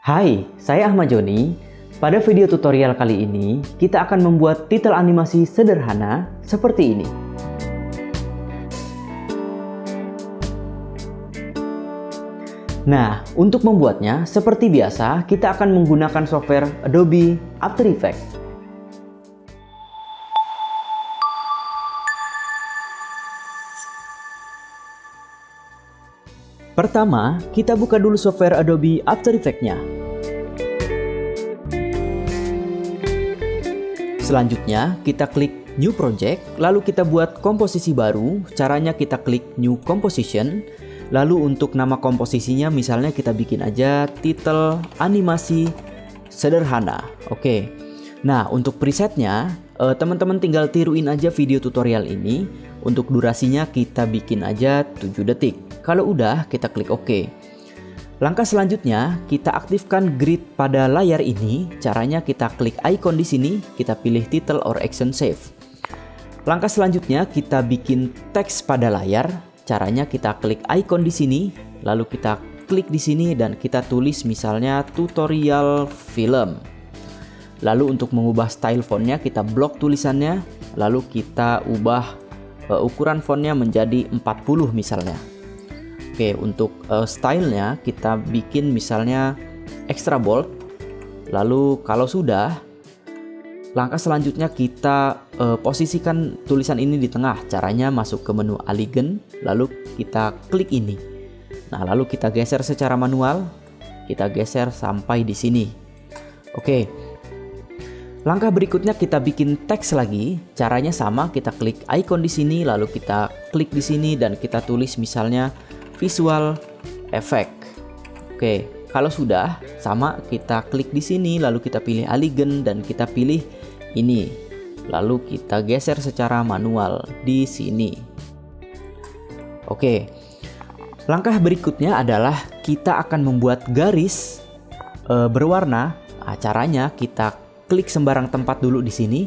Hai, saya Ahmad Joni. Pada video tutorial kali ini, kita akan membuat titel animasi sederhana seperti ini. Nah, untuk membuatnya, seperti biasa, kita akan menggunakan software Adobe After Effects. Pertama, kita buka dulu software Adobe After Effects-nya. Selanjutnya, kita klik New Project, lalu kita buat komposisi baru. Caranya kita klik New Composition, lalu untuk nama komposisinya misalnya kita bikin aja titel animasi sederhana. Oke. Nah, untuk presetnya, teman-teman tinggal tiruin aja video tutorial ini. Untuk durasinya kita bikin aja 7 detik. Kalau udah, kita klik OK. Langkah selanjutnya, kita aktifkan grid pada layar ini. Caranya kita klik icon di sini, kita pilih title or action save. Langkah selanjutnya, kita bikin teks pada layar. Caranya kita klik icon di sini, lalu kita klik di sini dan kita tulis misalnya tutorial film. Lalu untuk mengubah style fontnya, kita blok tulisannya, lalu kita ubah ukuran fontnya menjadi 40 misalnya. Oke, untuk stylenya kita bikin misalnya extra bold. Lalu kalau sudah, langkah selanjutnya kita posisikan tulisan ini di tengah. Caranya masuk ke menu Elegant, lalu kita klik ini. Nah, lalu kita geser secara manual. Kita geser sampai di sini. Oke. Langkah berikutnya kita bikin teks lagi. Caranya sama, kita klik icon di sini, lalu kita klik di sini dan kita tulis misalnya visual effect. Oke, kalau sudah sama kita klik di sini, lalu kita pilih elegant dan kita pilih ini. Lalu kita geser secara manual di sini. Oke. Langkah berikutnya adalah kita akan membuat garis berwarna. Caranya kita klik sembarang tempat dulu di sini,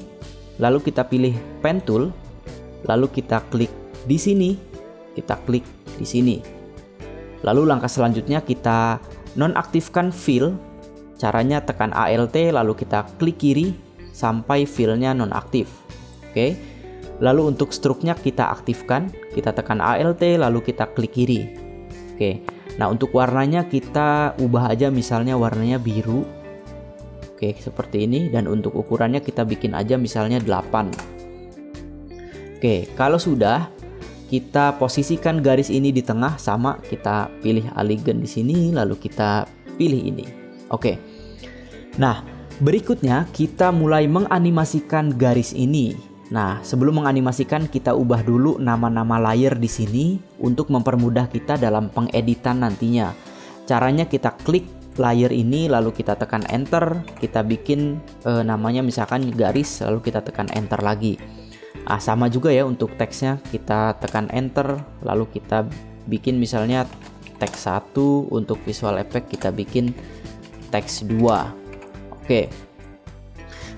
lalu kita pilih pen tool, lalu kita klik di sini, kita klik di sini. Lalu langkah selanjutnya kita nonaktifkan fill. Caranya tekan Alt lalu kita klik kiri sampai fillnya nonaktif. Oke. Lalu untuk stroke-nya kita aktifkan, kita tekan Alt lalu kita klik kiri. Oke. Nah, untuk warnanya kita ubah aja misalnya warnanya biru. Oke, seperti ini, dan untuk ukurannya kita bikin aja misalnya 8. Oke, kalau sudah kita posisikan garis ini di tengah, sama kita pilih elegant di sini lalu kita pilih ini. Oke. Nah, berikutnya kita mulai menganimasikan garis ini. Nah, sebelum menganimasikan kita ubah dulu nama-nama layer di sini untuk mempermudah kita dalam pengeditan nantinya. Caranya kita klik layer ini lalu kita tekan enter, kita bikin namanya misalkan garis, lalu kita tekan enter lagi. Sama juga ya untuk teksnya, kita tekan enter lalu kita bikin misalnya teks 1, untuk visual effect kita bikin teks 2. Oke.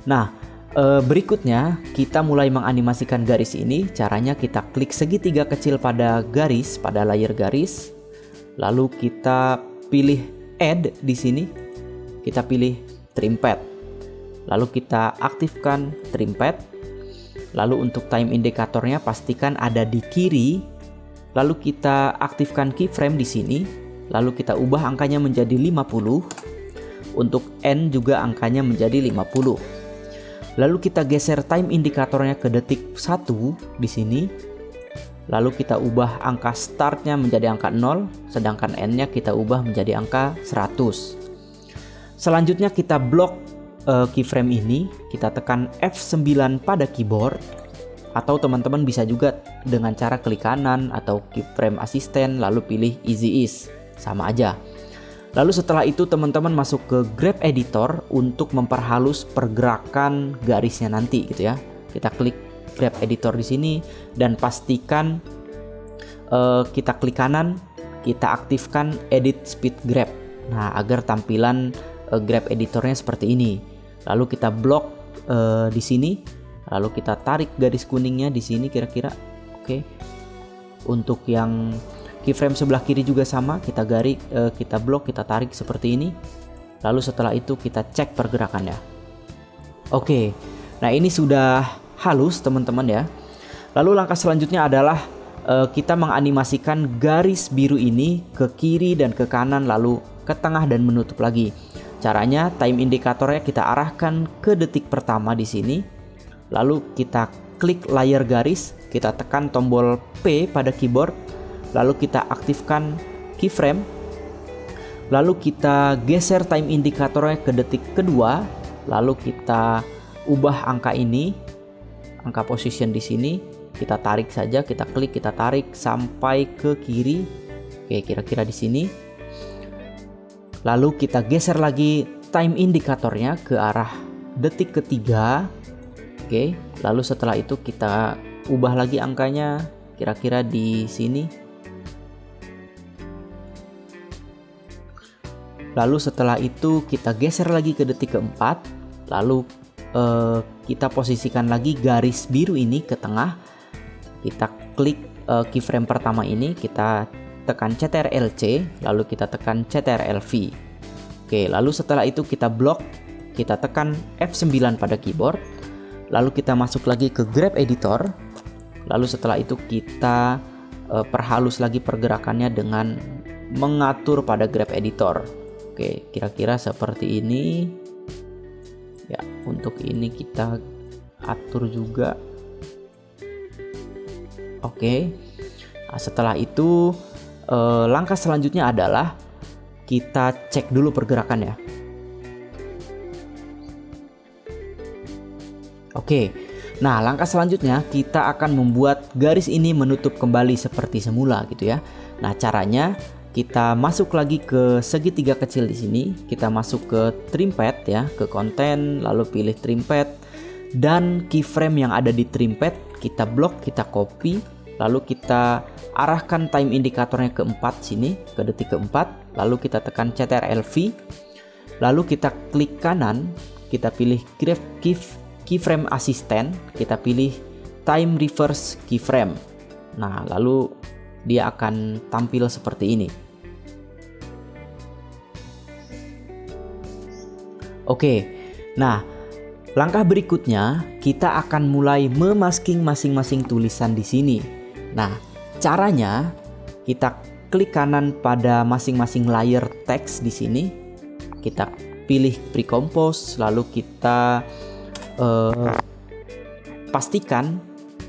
Nah, berikutnya kita mulai menganimasikan garis ini. Caranya kita klik segitiga kecil pada garis, pada layer garis, lalu kita pilih add di sini, kita pilih trim pad, lalu kita aktifkan trim pad. Lalu untuk time indikatornya pastikan ada di kiri, lalu kita aktifkan keyframe di sini, lalu kita ubah angkanya menjadi 50. Untuk N juga angkanya menjadi 50. Lalu kita geser time indikatornya ke detik 1 di sini. Lalu kita ubah angka startnya menjadi angka 0, sedangkan N-nya kita ubah menjadi angka 100. Selanjutnya kita blok keyframe ini, kita tekan F9 pada keyboard, atau teman-teman bisa juga dengan cara klik kanan atau keyframe assistant lalu pilih easy ease, sama aja. Lalu setelah itu teman-teman masuk ke grab editor untuk memperhalus pergerakan garisnya nanti gitu ya. Kita klik grab editor di sini dan pastikan kita klik kanan, kita aktifkan edit speed grab. Nah, agar tampilan grab editornya seperti ini. Lalu kita blok di sini, lalu kita tarik garis kuningnya di sini kira-kira. Oke. Untuk yang keyframe sebelah kiri juga sama, kita blok, kita tarik seperti ini. Lalu setelah itu kita cek pergerakannya. Oke, nah ini sudah halus teman-teman ya. Lalu langkah selanjutnya adalah kita menganimasikan garis biru ini ke kiri dan ke kanan, lalu ke tengah dan menutup lagi. Caranya time indikatornya kita arahkan ke detik pertama di sini. Lalu kita klik layar garis, kita tekan tombol P pada keyboard, lalu kita aktifkan keyframe. Lalu kita geser time indikatornya ke detik kedua, lalu kita ubah angka ini, angka position di sini. Kita tarik saja, kita klik, kita tarik sampai ke kiri. Oke, kira-kira di sini. Lalu kita geser lagi time indikatornya ke arah detik ketiga. Oke, lalu setelah itu kita ubah lagi angkanya, kira-kira di sini. Lalu setelah itu kita geser lagi ke detik keempat. Lalu kita posisikan lagi garis biru ini ke tengah. Kita klik keyframe pertama ini, kita tekan Ctrl+C, lalu kita tekan Ctrl+V. Oke, lalu setelah itu kita blok, kita tekan F9 pada keyboard, lalu kita masuk lagi ke Graph Editor, lalu setelah itu kita perhalus lagi pergerakannya dengan mengatur pada Graph Editor. Oke, kira-kira seperti ini. Ya, untuk ini kita atur juga. Oke, nah, setelah itu langkah selanjutnya adalah kita cek dulu pergerakannya. Oke, nah langkah selanjutnya kita akan membuat garis ini menutup kembali seperti semula gitu ya. Nah caranya kita masuk lagi ke segitiga kecil di sini, kita masuk ke trim pad ya, ke konten, lalu pilih trim pad dan keyframe yang ada di trim pad. Kita blok, kita copy, lalu kita arahkan time indikatornya ke 4 sini, ke detik keempat, lalu kita tekan Ctrl+V, lalu kita klik kanan, kita pilih keyframe assistant, kita pilih time reverse keyframe. Nah, lalu dia akan tampil seperti ini. Oke, nah langkah berikutnya kita akan mulai memasking masing-masing tulisan di sini. Nah, caranya kita klik kanan pada masing-masing layer teks di sini. Kita pilih pre-compose, lalu kita pastikan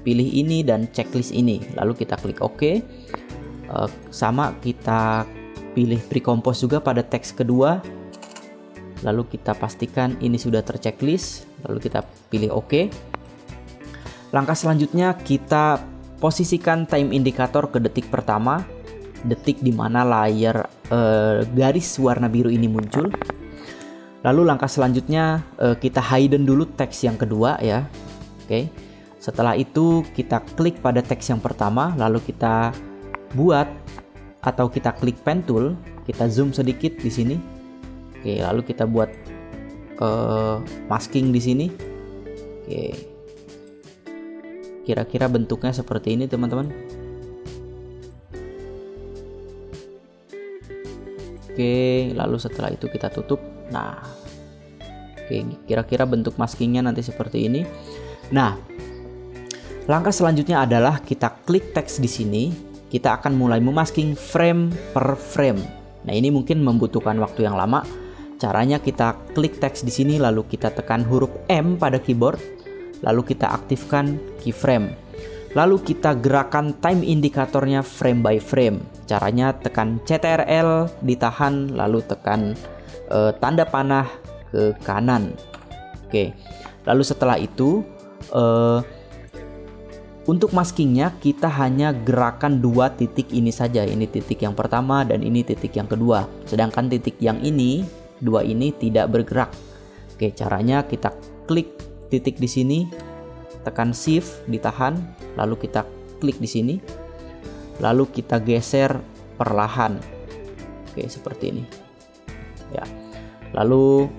pilih ini dan checklist ini. Lalu kita klik OK. Sama kita pilih pre-compose juga pada teks kedua. Lalu kita pastikan ini sudah terchecklist, lalu kita pilih OK. Langkah selanjutnya kita posisikan time indikator ke detik pertama, detik di mana layar garis warna biru ini muncul. Lalu langkah selanjutnya kita hidden dulu teks yang kedua ya. Oke. Setelah itu kita klik pada teks yang pertama, lalu kita buat atau kita klik pen tool, kita zoom sedikit di sini. Oke, lalu kita buat masking di sini. Oke. Kira-kira bentuknya seperti ini, teman-teman. Oke, lalu setelah itu kita tutup. Nah. Oke, kira-kira bentuk maskingnya nanti seperti ini. Nah, langkah selanjutnya adalah kita klik teks di sini. Kita akan mulai memasking frame per frame. Nah, ini mungkin membutuhkan waktu yang lama. Caranya kita klik teks di sini, lalu kita tekan huruf M pada keyboard, lalu kita aktifkan keyframe. Lalu kita gerakan time indikatornya frame by frame. Caranya tekan Ctrl, ditahan, lalu tekan tanda panah ke kanan. Oke. Lalu setelah itu untuk maskingnya kita hanya gerakan dua titik ini saja. Ini titik yang pertama dan ini titik yang kedua. Sedangkan titik yang ini, dua ini tidak bergerak. Oke, caranya kita klik titik di sini, tekan shift, ditahan, lalu kita klik di sini, lalu kita geser perlahan. Oke, seperti ini. Ya. Lalu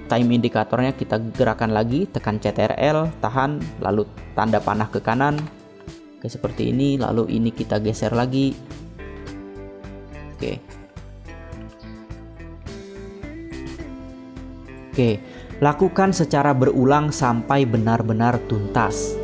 time indikatornya kita gerakan lagi, tekan Ctrl, tahan, lalu tanda panah ke kanan. Oke, seperti ini. Lalu ini kita geser lagi. Oke. Oke, lakukan secara berulang sampai benar-benar tuntas.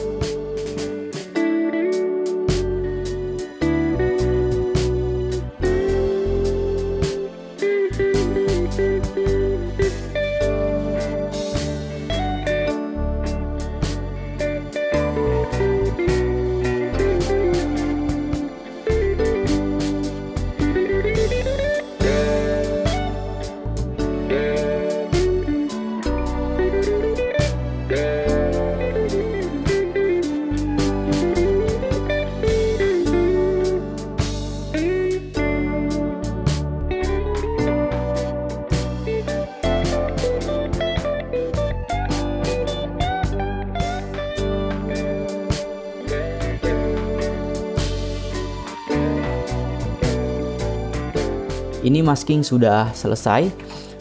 Ini masking sudah selesai.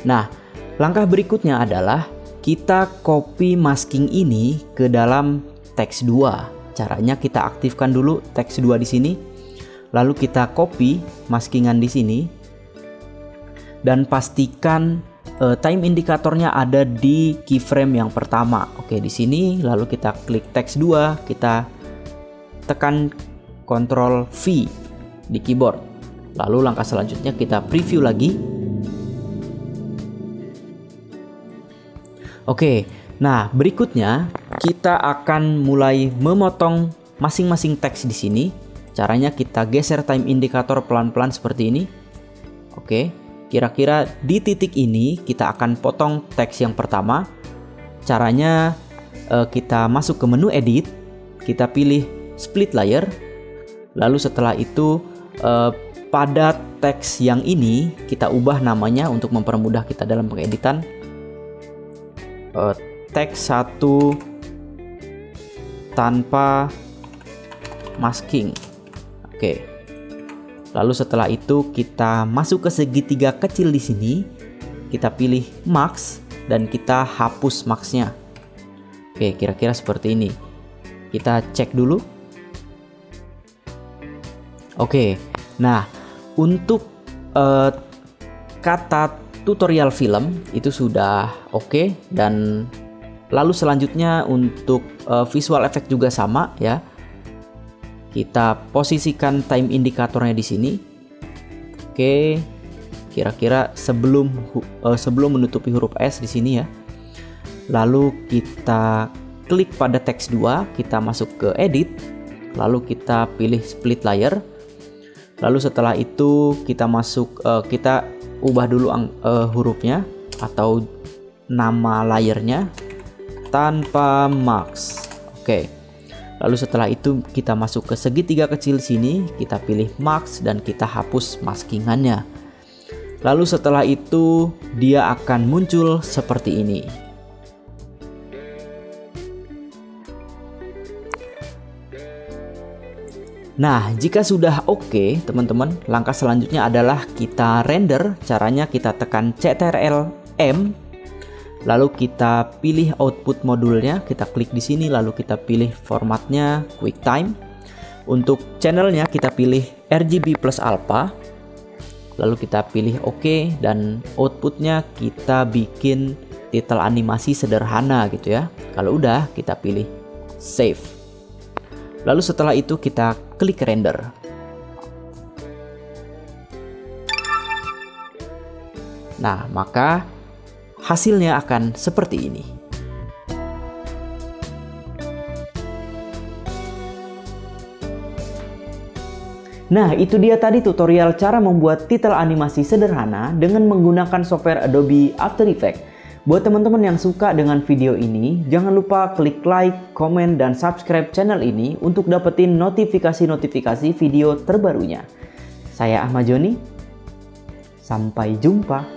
Nah, langkah berikutnya adalah kita copy masking ini ke dalam teks 2. Caranya kita aktifkan dulu teks 2 di sini. Lalu kita copy maskingan di sini. Dan pastikan time indikatornya ada di keyframe yang pertama. Oke, di sini lalu kita klik teks 2, kita tekan Ctrl V di keyboard. Lalu langkah selanjutnya kita preview lagi. Oke, nah berikutnya kita akan mulai memotong masing-masing teks di sini. Caranya kita geser time indikator pelan-pelan seperti ini. Oke, kira-kira di titik ini kita akan potong teks yang pertama. Caranya kita masuk ke menu edit, kita pilih split layer. Lalu setelah itu pada teks yang ini kita ubah namanya untuk mempermudah kita dalam pengeditan. Teks 1 tanpa masking. Oke. Lalu setelah itu kita masuk ke segitiga kecil di sini. Kita pilih max dan kita hapus maxnya. Oke, kira-kira seperti ini. Kita cek dulu. Oke. Nah, untuk kata tutorial film itu sudah oke, dan lalu selanjutnya untuk visual effect juga sama ya. Kita posisikan time indikatornya di sini. Oke, kira-kira sebelum menutupi huruf S di sini ya. Lalu kita klik pada teks 2, kita masuk ke edit, lalu kita pilih split layer. Lalu setelah itu kita kita ubah dulu hurufnya atau nama layernya tanpa max. Oke. Lalu setelah itu kita masuk ke segitiga kecil sini, kita pilih max dan kita hapus maskingannya. Lalu setelah itu dia akan muncul seperti ini. Nah, jika sudah oke, teman-teman, langkah selanjutnya adalah kita render. Caranya kita tekan Ctrl M, lalu kita pilih output modulnya, kita klik di sini, lalu kita pilih formatnya QuickTime. Untuk channelnya kita pilih RGB plus alpha, lalu kita pilih OK, dan outputnya kita bikin titel animasi sederhana gitu ya. Kalau udah, kita pilih save. Lalu setelah itu kita klik render. Nah, maka hasilnya akan seperti ini. Nah, itu dia tadi tutorial cara membuat titel animasi sederhana dengan menggunakan software Adobe After Effects. Buat teman-teman yang suka dengan video ini, jangan lupa klik like, komen, dan subscribe channel ini untuk dapetin notifikasi-notifikasi video terbarunya. Saya Ahmad Joni, sampai jumpa.